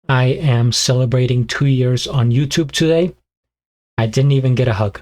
I am celebrating 2 years on YouTube today. I didn't even get a hug.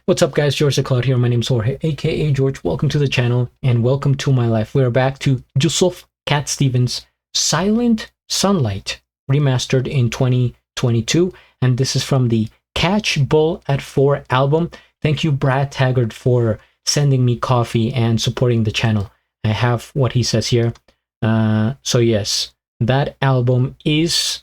What's up, guys? GeorgeTheCloud here. My name's Jorge, aka George. Welcome to the channel and welcome to my life. We're back to Yusuf Cat Stevens' Silent Sunlight, remastered in 2022. And this is from the Catch Bull at 4 album. Thank you, Brad Taggart, for sending me coffee and supporting the channel. I have what he says here. So yes, that album is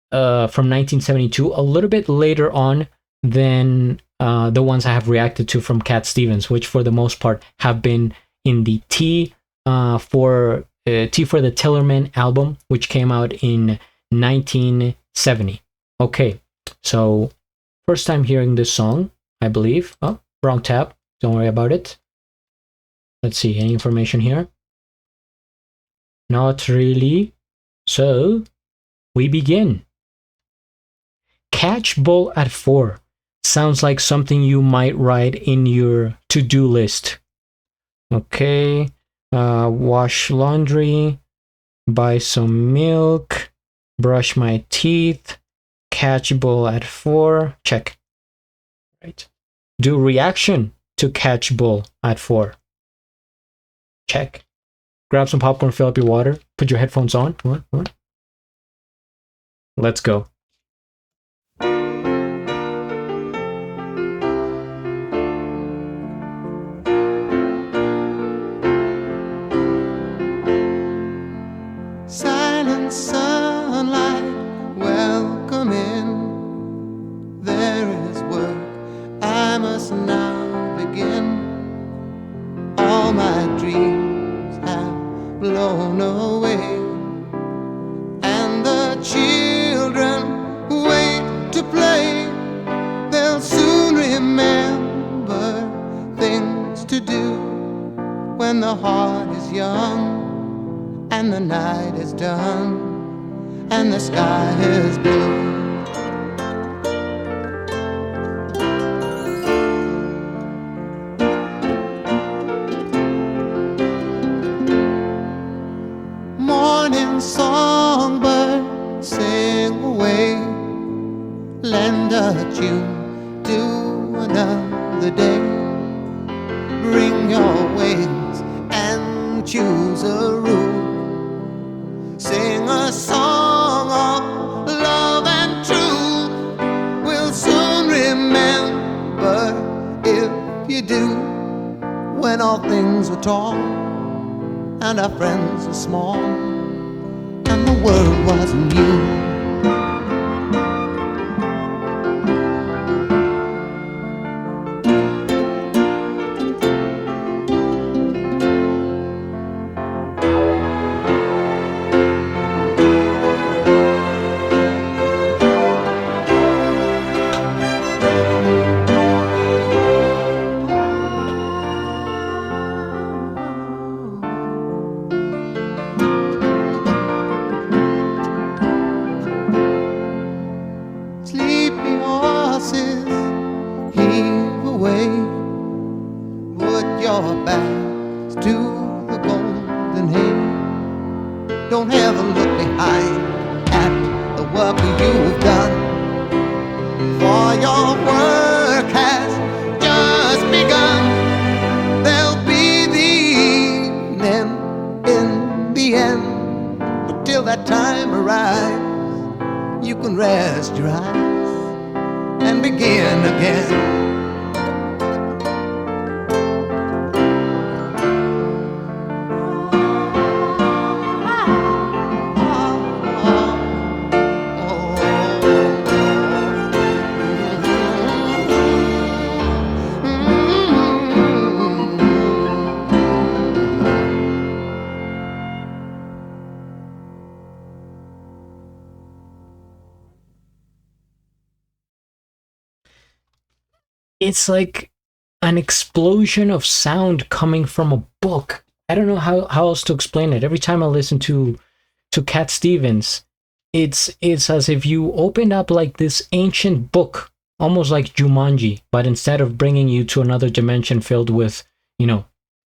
from 1972, a little bit later on than the ones I have reacted to from Cat Stevens, which for the most part have been in the T for the Tillerman album, which came out in 1970. Okay, so first time hearing this song, I believe. Oh, wrong tab. Don't worry about it. Let's see, any information here? Not really. So we begin. Catch Bull at 4 sounds like something you might write in your to-do list. Okay, wash laundry, buy some milk, brush my teeth, catch bull at 4, check. Right. Do reaction to catch bull at 4. Check. Grab some popcorn, fill up your water, put your headphones on. What? Let's go. Silent sunlight, welcome in. There is work I must now begin. All my dreams have blown away, and the children wait to play. They'll soon remember things to do when the heart is young and the night is done and the sky is blue. Morning songbird, sing away, lend a tune to another day. Bring your wings and choose a route. Sing a song of love and truth. We'll soon remember, if you do, when all things were tall and our friends were small and the world was new. Sleepy horses, heave away. Put your backs to the golden hay. Don't ever look behind at the work you've done, for your work has just begun. There'll be the evening in the end, but till that time arrives, you can rest your eyes and begin again. It's like an explosion of sound coming from a book. I don't know how else to explain it. Every time I listen to Cat Stevens, it's as if you opened up like this ancient book, almost like Jumanji, but instead of bringing you to another dimension filled with,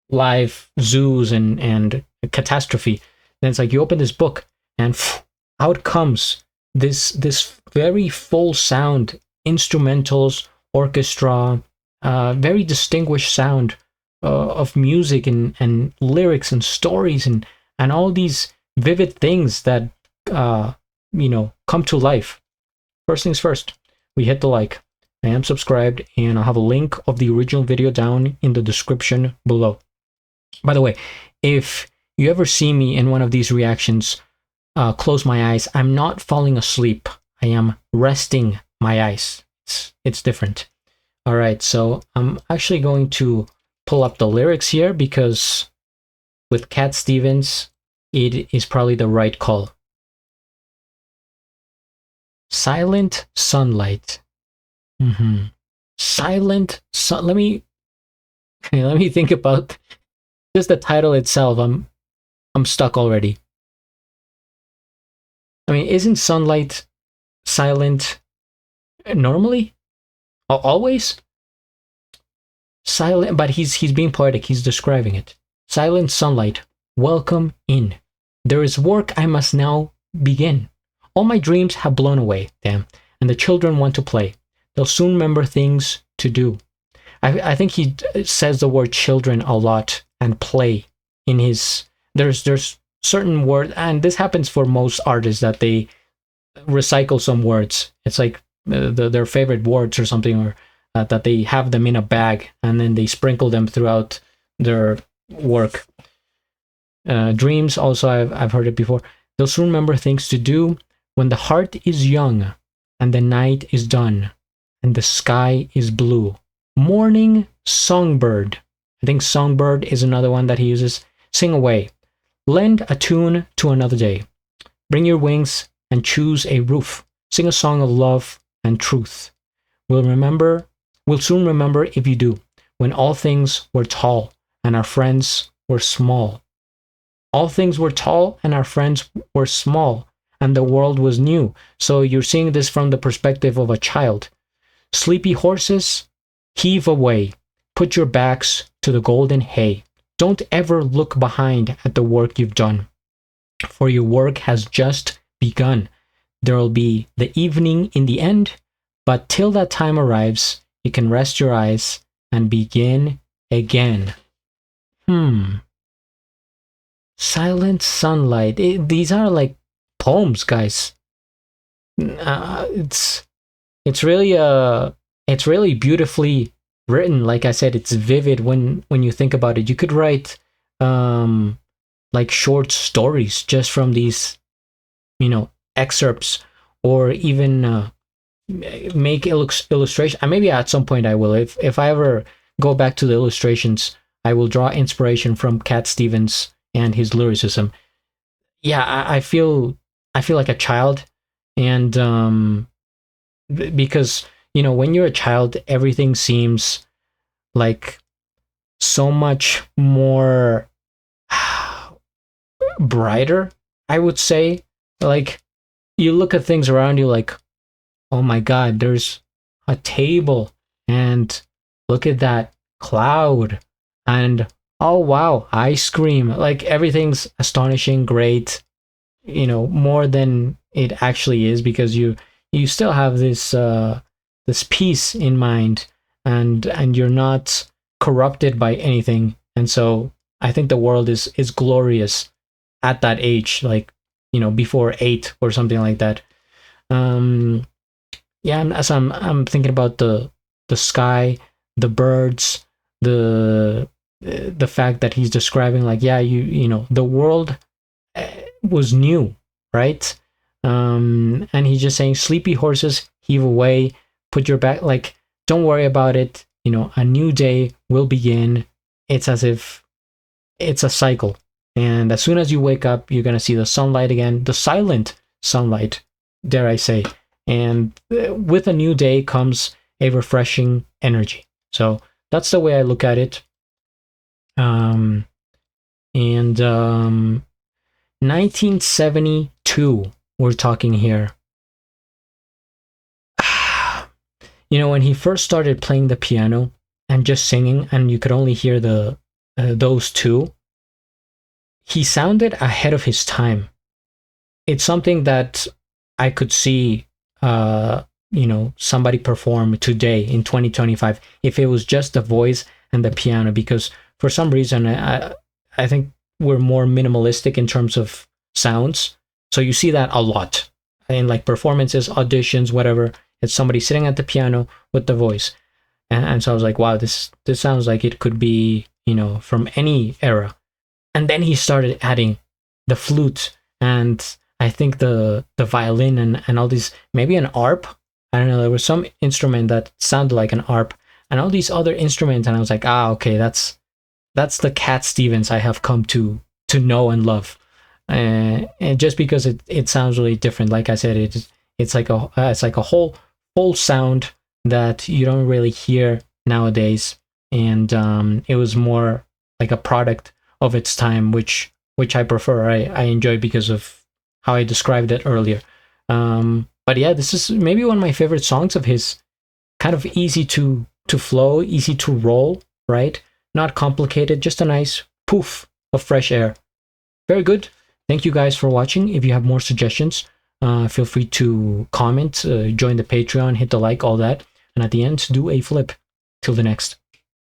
live zoos and catastrophe, then it's like you open this book and out comes this very full sound, instrumentals, orchestra, very distinguished sound of music and lyrics and stories and all these vivid things that come to life. First things first, we hit the like. I am subscribed, and I'll have a link of the original video down in the description below. By the way, if you ever see me in one of these reactions, close my eyes, I'm not falling asleep. I am resting my eyes. It's different. All right, so I'm actually going to pull up the lyrics here because with Cat Stevens, it is probably the right call. Silent sunlight. Silent sun. Let me think about just the title itself. I'm stuck already. I mean, isn't sunlight silent normally? Always? Silent, but he's being poetic. He's describing it. Silent sunlight, welcome in. There is work I must now begin. All my dreams have blown away, damn, and the children want to play. They'll soon remember things to do. I think he says the word children a lot and play in his. There's certain words, and this happens for most artists, that they recycle some words. It's like their favorite words or something, or that they have them in a bag and then they sprinkle them throughout their work. Dreams also, I've heard it before. They'll soon remember things to do. When the heart is young and the night is done and the sky is blue. Morning songbird. I think songbird is another one that he uses. Sing away. Lend a tune to another day. Bring your wings and choose a roof. Sing a song of love and truth. We'll soon remember if you do, when all things were tall and our friends were small. All things were tall and our friends were small, and the world was new. So you're seeing this from the perspective of a child. Sleepy horses, heave away. Put your backs to the golden hay. Don't ever look behind at the work you've done, for your work has just begun. There'll be the evening in the end, but till that time arrives, you can rest your eyes and begin again. Silent sunlight. These are like poems, guys. It's really beautifully written. Like I said, it's vivid when you think about it. You could write like short stories just from these, excerpts, or even make illustration. Maybe at some point I will. If I ever go back to the illustrations, I will draw inspiration from Cat Stevens and his lyricism. Yeah, I feel like a child, and because when you're a child, everything seems like so much more brighter, I would say. Like, you look at things around you like, oh my god, there's a table, and look at that cloud, and oh wow, ice cream. Like, everything's astonishing, great, more than it actually is, because you still have this this peace in mind, and you're not corrupted by anything. And so I think the world is glorious at that age, like, before 8 or something like that. Yeah, as I'm thinking about the sky, the birds, the fact that he's describing, like, yeah, the world was new, right? And he's just saying, sleepy horses, heave away, put your back, like, don't worry about it, a new day will begin. It's as if it's a cycle, and as soon as you wake up, you're gonna see the sunlight again, the silent sunlight, dare I say. And with a new day comes a refreshing energy. So that's the way I look at it. 1972, we're talking here. When he first started playing the piano and just singing, and you could only hear those two, he sounded ahead of his time. It's something that I could see somebody perform today in 2025 if it was just the voice and the piano, because for some reason I think we're more minimalistic in terms of sounds. So you see that a lot in like performances, auditions, whatever. It's somebody sitting at the piano with the voice. And so I was like, wow, this sounds like it could be, from any era. And then he started adding the flute, and I think the violin, and all these, maybe an harp. I don't know, there was some instrument that sounded like an harp, and all these other instruments, and I was like, okay, that's the Cat Stevens I have come to know and love. And just because it sounds really different, like I said, it's like a whole sound that you don't really hear nowadays. And it was more like a product of its time, which I prefer. I enjoy because of how I described it earlier. But yeah, this is maybe one of my favorite songs of his. Kind of easy to flow, easy to roll, right? Not complicated, just a nice poof of fresh air. Very good. Thank you guys for watching. If you have more suggestions, feel free to comment, join the Patreon, hit the like, all that. And at the end, do a flip. Till the next.